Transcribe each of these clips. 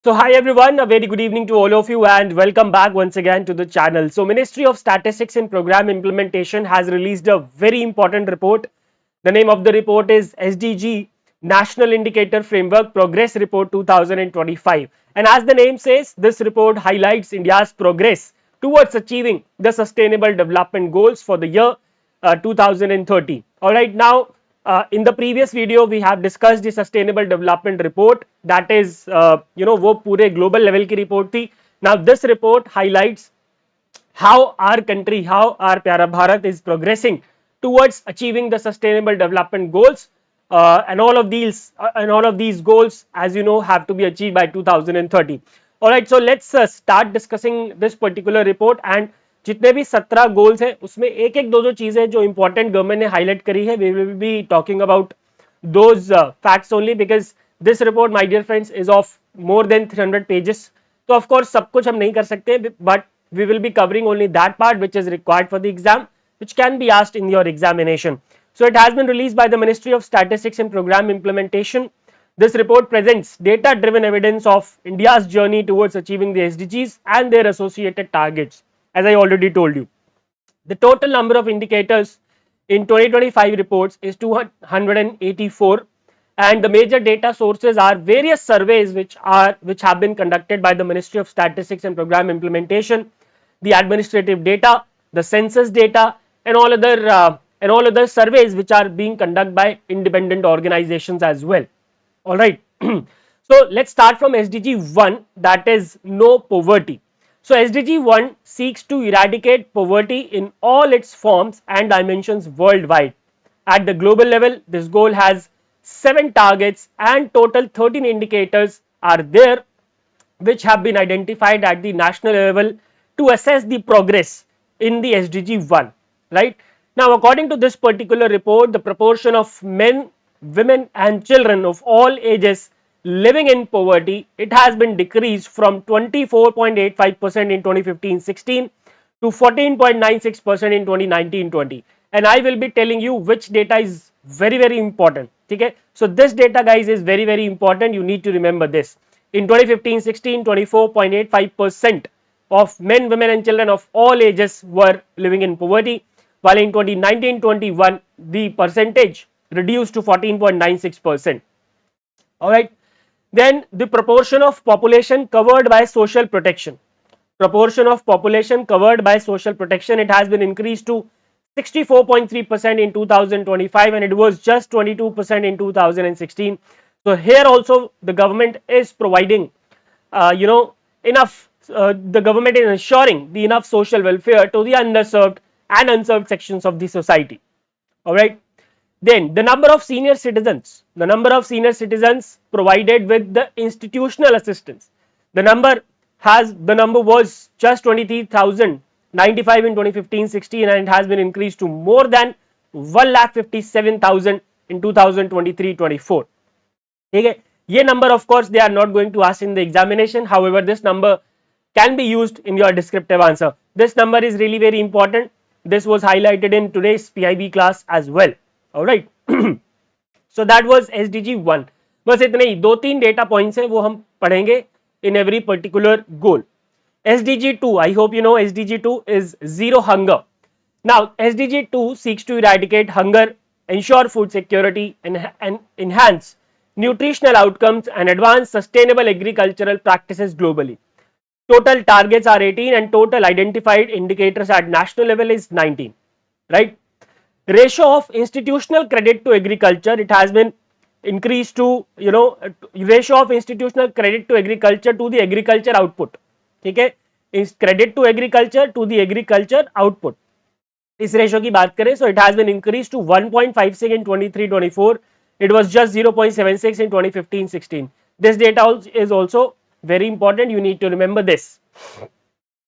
So hi everyone, a very good evening to all of you and welcome back once again to the channel. So Ministry of Statistics and Program Implementation has released a very important report. The name of the report is SDG National Indicator Framework Progress Report 2025. And as the name says, this report highlights India's progress towards achieving the Sustainable Development Goals for the year 2030. Alright, now in the previous video we have discussed the Sustainable Development Report, that is वो पूरे global level की report थी. Now this report highlights how our country, how our pyara Bharat is progressing towards achieving the Sustainable Development Goals, and all of these goals, as you know, have to be achieved by 2030. Alright, so let's start discussing this particular report. And जितने भी 17 goals हैं उसमें एक एक दो चीजें जो important government ने हाईलाइट करी है, we will be talking about those facts only, because this report, my dear friends, is of more than 300 pages. तो of course सब कुछ हम नहीं कर सकते, but we will be covering only that part which is required for the exam, which can be asked in your examination. So it has been released by the Ministry of Statistics and Program Implementation. This report presents data driven evidence of India's journey towards achieving the SDGs and their associated targets. As I already told you, the total number of indicators in 2025 reports is 284, and the major data sources are various surveys which have been conducted by the Ministry of Statistics and Program Implementation, the administrative data, the census data, and all other surveys which are being conducted by independent organizations as well. All right. So let's start from SDG 1, that is no poverty. So SDG 1 seeks to eradicate poverty in all its forms and dimensions worldwide. At the global level, this goal has 7 targets and total 13 indicators are there which have been identified at the national level to assess the progress in the SDG 1, right? Now, according to this particular report, the proportion of men, women and children of all ages living in poverty, it has been decreased from 24.85% in 2015-16 to 14.96% in 2019-20. And I will be telling you which data is very important. Okay, so this data, guys, is very important. You need to remember this. In 2015-16, 24.85% of men, women and children of all ages were living in poverty, while in 2019-21 the percentage reduced to 14.96%. all right, then the proportion of population covered by social protection, it has been increased to 64.3% in 2025, and it was just 22% in 2016. So here also the government is providing enough, the government is ensuring the enough social welfare to the underserved and unserved sections of the society. All right, then the number of senior citizens, provided with the institutional assistance, the number was just 23,095 in 2015-16, and it has been increased to more than 1,57,000 in 2023-24. Okay, ये number, of course, they are not going to ask in the examination. However, this number can be used in your descriptive answer. This number is really very important. This was highlighted in today's PIB class as well. All right. So that was SDG 1. बस इतने ही 2-3 data points है वो हम पढ़ेंगे in every particular goal. SDG 2, I hope you know SDG 2 is zero hunger. Now SDG 2 seeks to eradicate hunger, ensure food security, and enhance nutritional outcomes and advance sustainable agricultural practices globally. Total targets are 18 and total identified indicators at national level is 19, right? Ratio of institutional credit to agriculture, it has been increased to, ratio of institutional credit to agriculture to the agriculture output. Okay, is credit to agriculture to the agriculture output. इस ratio की बात करें, so it has been increased to 1.56 in 23-24. It was just 0.76 in 2015-16. This data is also very important. You need to remember this.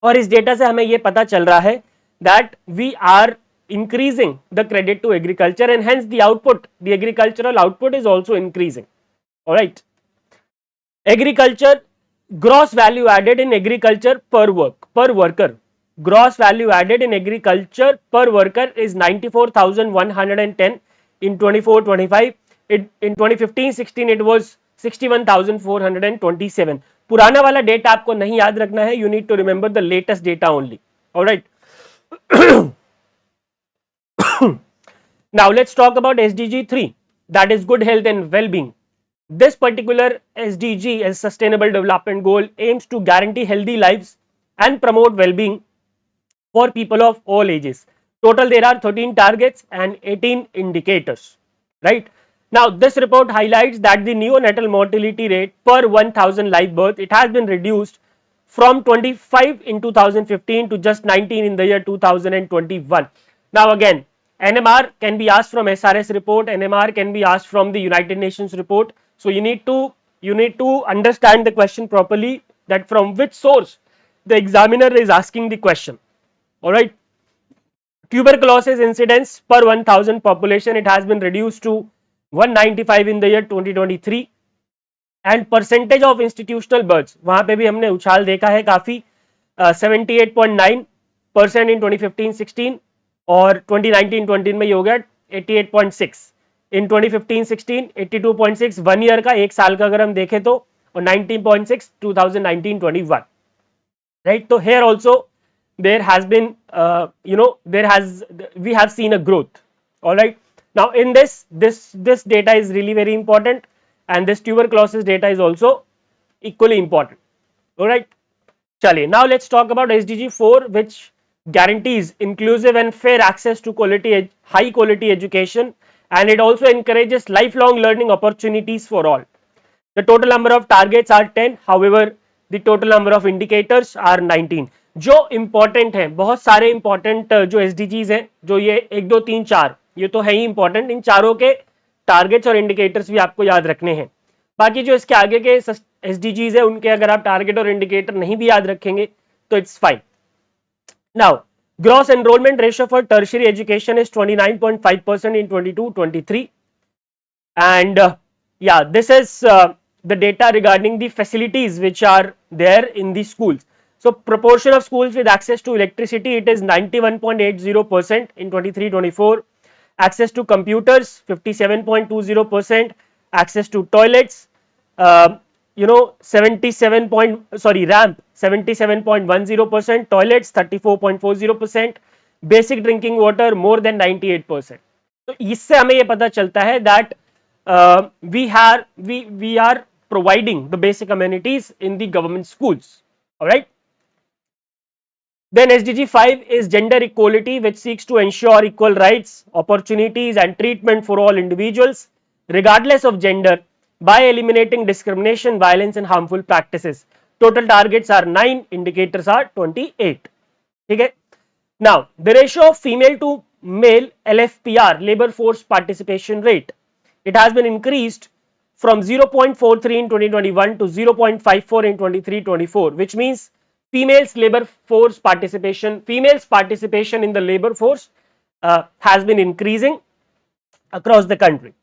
और इस data से हमें ये पता चल रहा है that we are increasing the credit to agriculture, and hence the output, the agricultural output is also increasing. All right. Agriculture gross value added in agriculture per worker. Gross value added in agriculture per worker is 94,110 in 24-25. In 2015-16 it was 61,427. पुराना वाला data आपको नहीं याद रखना है, you need to remember the latest data only. Alright. Now let's talk about SDG 3, that is good health and well-being. This particular SDG as Sustainable Development Goal aims to guarantee healthy lives and promote well-being for people of all ages. Total there are 13 targets and 18 indicators, right? Now this report highlights that the neonatal mortality rate per 1000 live birth, it has been reduced from 25 in 2015 to just 19 in the year 2021. Now again, NMR can be asked from SRS report, NMR can be asked from the United Nations report. So you need to understand the question properly, that from which source the examiner is asking the question. All right. Tuberculosis incidence per 1000 population, it has been reduced to 195 in the year 2023. And percentage of institutional birds, वहां पे भी हमने उछाल देखा है काफी, 78.9% इन 2015-16 और 2019-20 में ये हो गया 88.6, इन 2015-16 82.6 वन ईयर का, एक साल का अगर हम देखें तो, और 19.6 2019-21, राइट. तो here also there has been we have seen a growth. All right. Now in this data is really very important, and this tuberculosis data is also equally important. All right. Chaliye, now let's talk about SDG 4, which guarantees inclusive and fair access to high quality education, and it also encourages lifelong learning opportunities for all. The total number of targets are 10, however the total number of indicators are 19. जो important है, बहुत सारे important जो SDGs हैं, जो ये 1 2 3 4, ये तो है ही important, इन चारों के टारगेट्स और इंडिकेटर्स भी आपको याद रखने हैं. बाकी जो इसके आगे के SDGs है, उनके अगर आप टारगेट और इंडिकेटर नहीं भी याद रखेंगे तो it's fine. Now gross enrollment ratio for tertiary education is 29.5% in 22-23, and yeah, this is the data regarding the facilities which are there in the schools. So proportion of schools with access to electricity, it is 91.80% in 23-24. Access to computers 57.20%, access to toilets 77 ramp 77.10%, toilets 34.40%, basic drinking water more than 98%. तो इससे हमें ये पता चलता है that we are providing the basic amenities in the government schools. All right. Then SDG 5 is gender equality, which seeks to ensure equal rights, opportunities and treatment for all individuals regardless of gender by eliminating discrimination, violence and harmful practices. Total targets are 9, indicators are 28. Okay. Now the ratio of female to male LFPR, labor force participation rate, it has been increased from 0.43 in 2021 to 0.54 in 23-24, which means females participation in the labor force has been increasing across the country.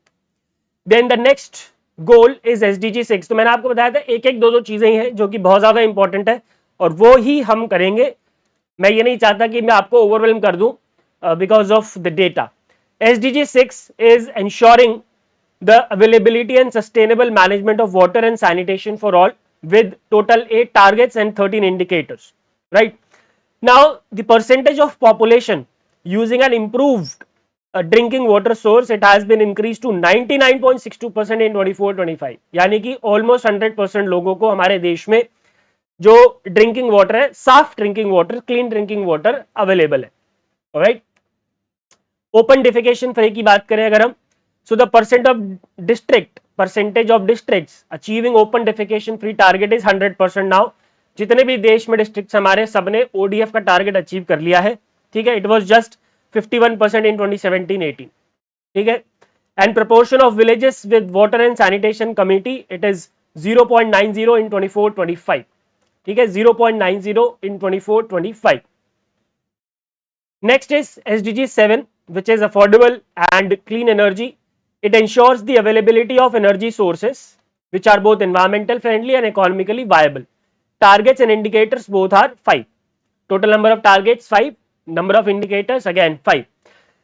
Then the next goal is SDG 6. तो मैंने आपको बताया था एक एक दो चीजें हैं जो कि बहुत ज्यादा इंपॉर्टेंट है, और वो ही हम करेंगे. मैं ये नहीं चाहता कि मैं आपको ओवरवेलम कर दूं because of the data. SDG 6 is ensuring the availability and sustainable management of water and sanitation for all, with total 8 targets and 13 indicators, right. Now the percentage of population using an improved drinking water source, it has been increased to 99.62% in 24-25, यानी कि almost 100% लोगों को हमारे देश में जो drinking water है, साफ drinking water, clean drinking water available है. ऑलराइट. ओपन डिफिकेशन फ्री की बात करें अगर हम, so the percentage of districts achieving open defecation free target is 100% now. जितने भी देश में डिस्ट्रिक्ट्स हमारे सबने ODF का टारगेट अचीव कर लिया है. ठीक है. It was just 51% in 2017-18. ठीक है. And proportion of villages with water and sanitation committee, it is 0.90 in 24-25. ठीक है. 0.90 in 24-25. Next is SDG 7, which is affordable and clean energy. It ensures the availability of energy sources which are both environmental friendly and economically viable. Targets and indicators both are 5. Total number of targets 5, number of indicators again 5.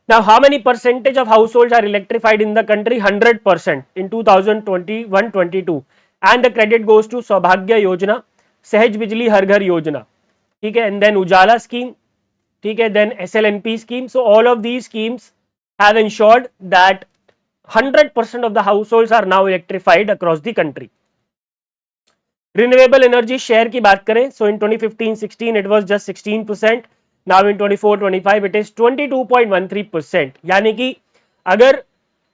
Now, how many percentage of households are electrified in the country? 100% in 2021-22, and the credit goes to सौभाग्य योजना, सहज बिजली हर घर योजना, ठीक है, and then Ujala scheme, ठीक है, then SLNP scheme. So all of these schemes have ensured that 100% of the households are now electrified across the country. Renewable energy share की बात करें, so in 2015-16 it was just 16%. Now in 24-25 it is 22.13%. यानी कि अगर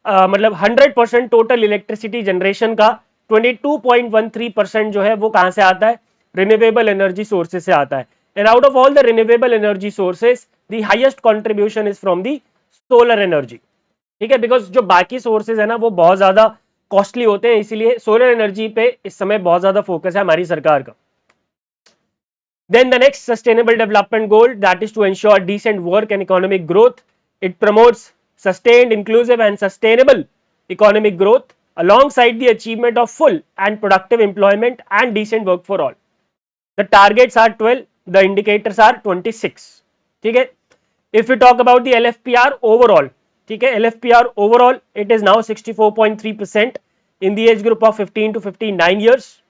मतलब 100% total electricity generation का 22.13% जो है वो कहां से आता है? रिन्यूएबल एनर्जी सोर्सेज से आता है. And out of all the renewable energy sources the highest contribution is from the solar energy. ठीक है, बिकॉज जो बाकी सोर्सेज है ना वो बहुत ज्यादा कॉस्टली होते हैं, इसीलिए सोलर एनर्जी पे इस समय बहुत ज्यादा फोकस है हमारी सरकार का. Then the next sustainable development goal, that is to ensure decent work and economic growth. It promotes sustained, inclusive and sustainable economic growth alongside the achievement of full and productive employment and decent work for all. The targets are 12, the indicators are 26. Okay? If we talk about the LFPR overall, okay, LFPR overall, it is now 64.3% in the age group of 15 to 59 years.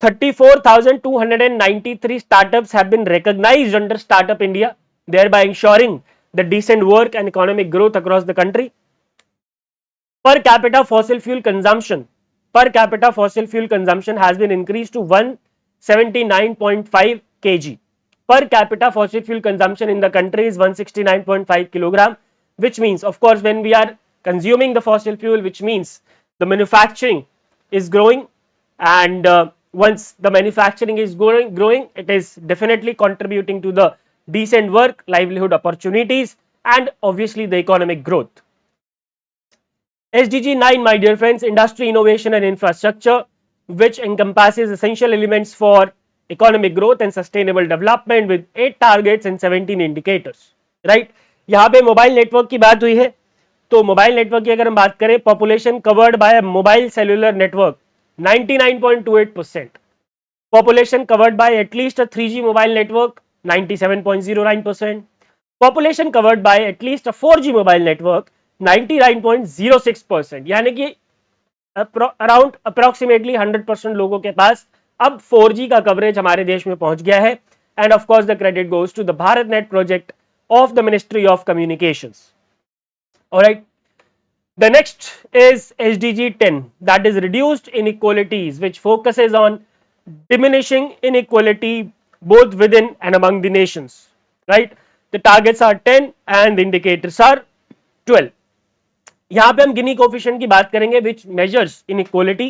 34,293 startups have been recognized under Startup India, thereby ensuring the decent work and economic growth across the country. Per capita fossil fuel consumption has been increased to 179.5 kg. Per capita fossil fuel consumption in the country is 169.5 kilogram, which means, of course, when we are consuming the fossil fuel, which means the manufacturing is growing, and once the manufacturing is growing, it is definitely contributing to the decent work, livelihood opportunities, and obviously the economic growth. SDG 9, my dear friends, industry, innovation and infrastructure, which encompasses essential elements for economic growth and sustainable development with 8 targets and 17 indicators. Right? यहाँ पे mobile network की बात हुई है, तो mobile network की अगर हम बात करें, population covered by mobile cellular network 99.28%. Population covered by at least a 3G mobile network 97.09%. Population covered by at least a 4G mobile network 99.06%. यानी कि अराउंड अप्रोक्सीमेटली 100% लोगों के पास अब 4G का कवरेज हमारे देश में पहुंच गया है. And of course the credit goes to the Bharat net project of the Ministry of Communications. Alright. The next is SDG 10, that is reduced inequalities, which focuses on diminishing inequality both within and among the nations. Right. The targets are 10 and the indicators are 12. यहाँ पे हम गिनी coefficient की बात करेंगे, which measures inequality.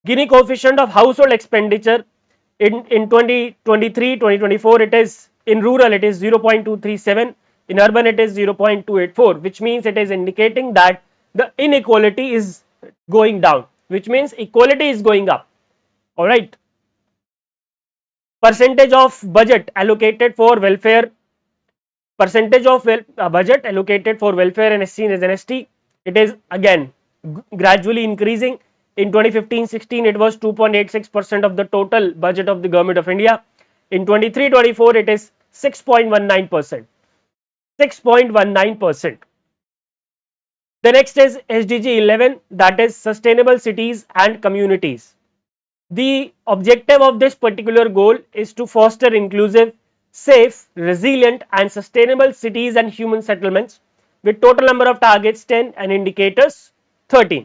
Guinea coefficient of household expenditure in 2023-2024 it is in rural it is 0.237, in urban it is 0.284, which means it is indicating that the inequality is going down, which means equality is going up. All right. Percentage of budget allocated for welfare, budget allocated for welfare and SC and ST, it is again gradually increasing. In 2015-16 it was 2.86% of the total budget of the government of India. In 23-24 it is 6.19%. 6.19%. The next is SDG 11, that is sustainable cities and communities. The objective of this particular goal is to foster inclusive, safe, resilient and sustainable cities and human settlements with total number of targets 10 and indicators 13.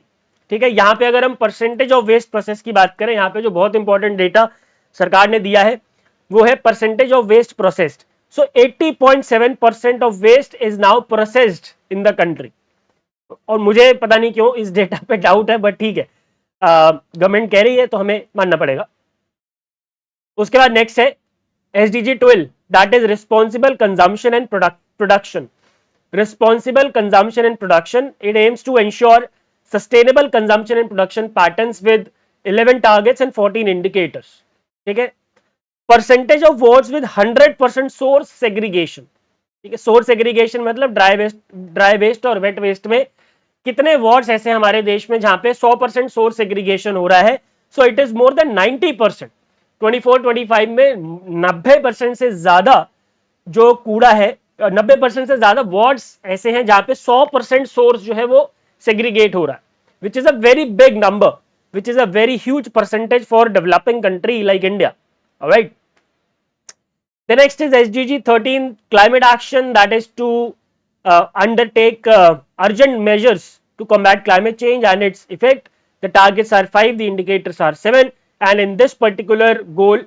ठीक है, यहाँ पे अगर हम percentage of waste process की बात करें, यहाँ पे जो बहुत इंपॉर्टेंट डेटा सरकार ने दिया है वो है percentage of waste processed. So 80.7% of waste is now processed in the country. और मुझे पता नहीं क्यों इस डेटा पे डाउट है, बट ठीक है, गवर्नमेंट कह रही है तो हमें मानना पड़ेगा. उसके बाद नेक्स्ट है SDG 12, that is responsible consumption and production. Responsible consumption and production, it aims to ensure sustainable consumption and production patterns with 11 targets and 14 indicators. ठीक है. Percentage of wards with 100% source segregation. ठीक है, source segregation मतलब dry waste और wet waste में कितने wards ऐसे हमारे देश में जहां पे 100% सोर्स सेग्रीगेशन हो रहा है. So it is more than 90%. 24-25 में 90% से ज्यादा जो कूड़ा है 90% से ज्यादा वार्ड्स ऐसे हैं जहां पे 100% सोर्स जो है वो सेग्रीगेट हो रहा है, which is a very big number, which is a very huge percentage for developing country like India. Alright. The next is SDG 13, climate action, that is to undertake urgent measures to combat climate change and its effect. The targets are 5, the indicators are 7, and in this particular goal,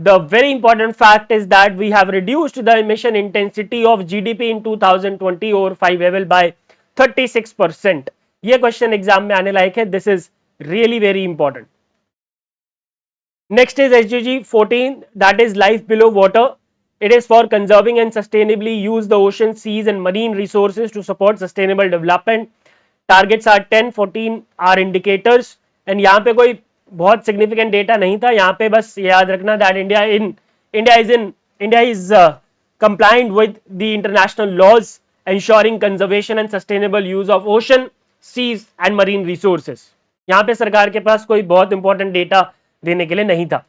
the very important fact is that we have reduced the emission intensity of GDP in 2020 over 5 level by 36%. ये question exam में आने लायक है. This is really very important. Next is SDG 14, that is life below water. It is for conserving and sustainably use the ocean, seas and marine resources to support sustainable development. Targets are 10, 14 are indicators. And यहाँ पे कोई बहुत significant data नहीं था. यहाँ पे बस याद रखना that India is compliant with the international laws ensuring conservation and sustainable use of ocean, seas and marine resources. यहाँ पे सरकार के पास कोई बहुत important data देने के लिए नहीं था.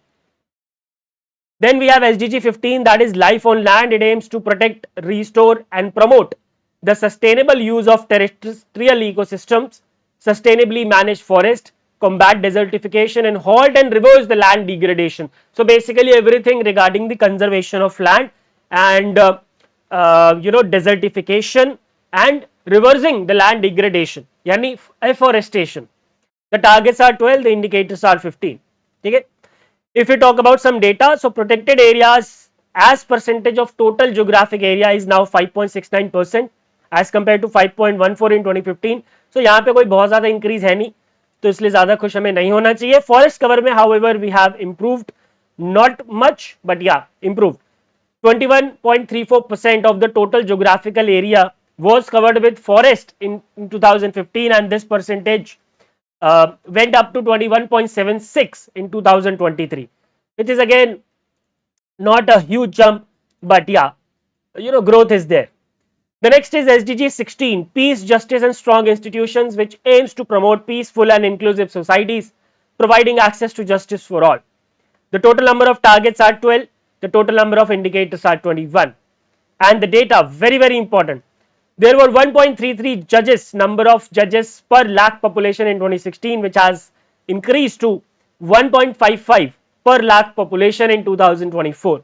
Then we have SDG 15, that is life on land. It aims to protect, restore and promote the sustainable use of terrestrial ecosystems, sustainably manage forest, combat desertification and halt and reverse the land degradation. So basically everything regarding the conservation of land and desertification and reversing the land degradation, yani afforestation. The targets are 12, the indicators are 15. Okay? If we talk about some data, so protected areas as percentage of total geographic area is now 5.69% as compared to 5.14 in 2015. So यहाँ पे कोई बहुत ज्यादा increase है नहीं, तो इसलिए ज्यादा खुश हमें नहीं होना चाहिए. Forest cover में however we have improved, not much but yeah improved. 21.34% of the total geographical area was covered with forest in 2015 and this percentage went up to 21.76 in 2023, which is again not a huge jump, but yeah, growth is there. The next is SDG 16, peace, justice and strong institutions, which aims to promote peaceful and inclusive societies, providing access to justice for all. The total number of targets are 12, the total number of indicators are 21, and the data very very important. There were 1.33 judges, number of judges per lakh population in 2016, which has increased to 1.55 per lakh population in 2024.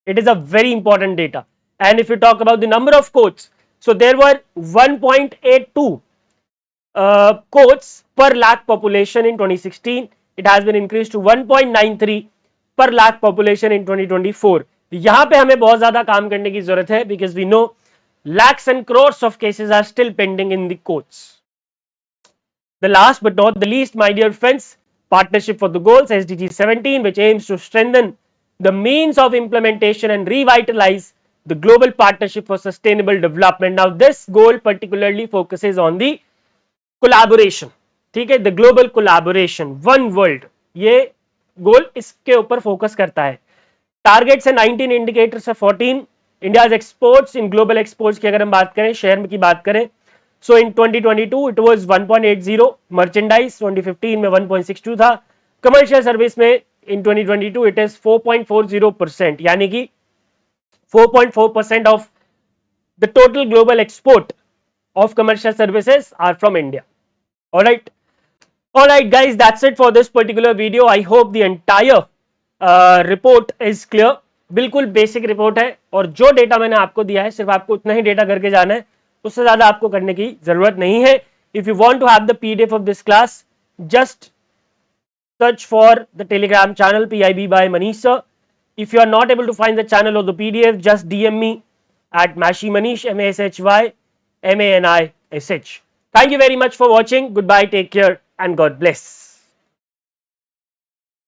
It is a very important data. And if you talk about the number of courts, so there were 1.82 courts per lakh population in 2016. It has been increased to 1.93 per lakh population in 2024. यहाँ पे हमें बहुत ज्यादा काम करने की जरूरत है, because we know lakhs and crores of cases are still pending in the courts. The last but not the least, my dear friends, partnership for the goals, SDG 17, which aims to strengthen the means of implementation and revitalize the global partnership for sustainable development. Now this goal particularly focuses on the collaboration, ठीक है, the global collaboration, one world, ये गोल इसके ऊपर focus करता है. Targets है 19, indicators है 14. India's exports, in global exports की अगर हम बात करें, शेयर की बात करें, सो इन 2022 इट वाज 1.80, मर्चेंडाइज 2015 में 1.62 था, कमर्शियल सर्विस में इन 2022 इट इज 4.40%, यानी कि 4.4% of the total global export of commercial services are from India. All right guys, that's it for this particular video. I hope the entire report is clear. बिल्कुल basic report है और जो data मैंने आपको दिया है सिर्फ आपको उतना ही डेटा करके जाना है, उससे ज्यादा आपको करने की जरूरत नहीं है. If you want to have the PDF of this class, just search for the Telegram channel PIB by Manish Sir. If you are not able to find the channel or the PDF, just DM me at Mashi Manish, MASHY MANISH. Thank you very much for watching. Goodbye, take care and God bless.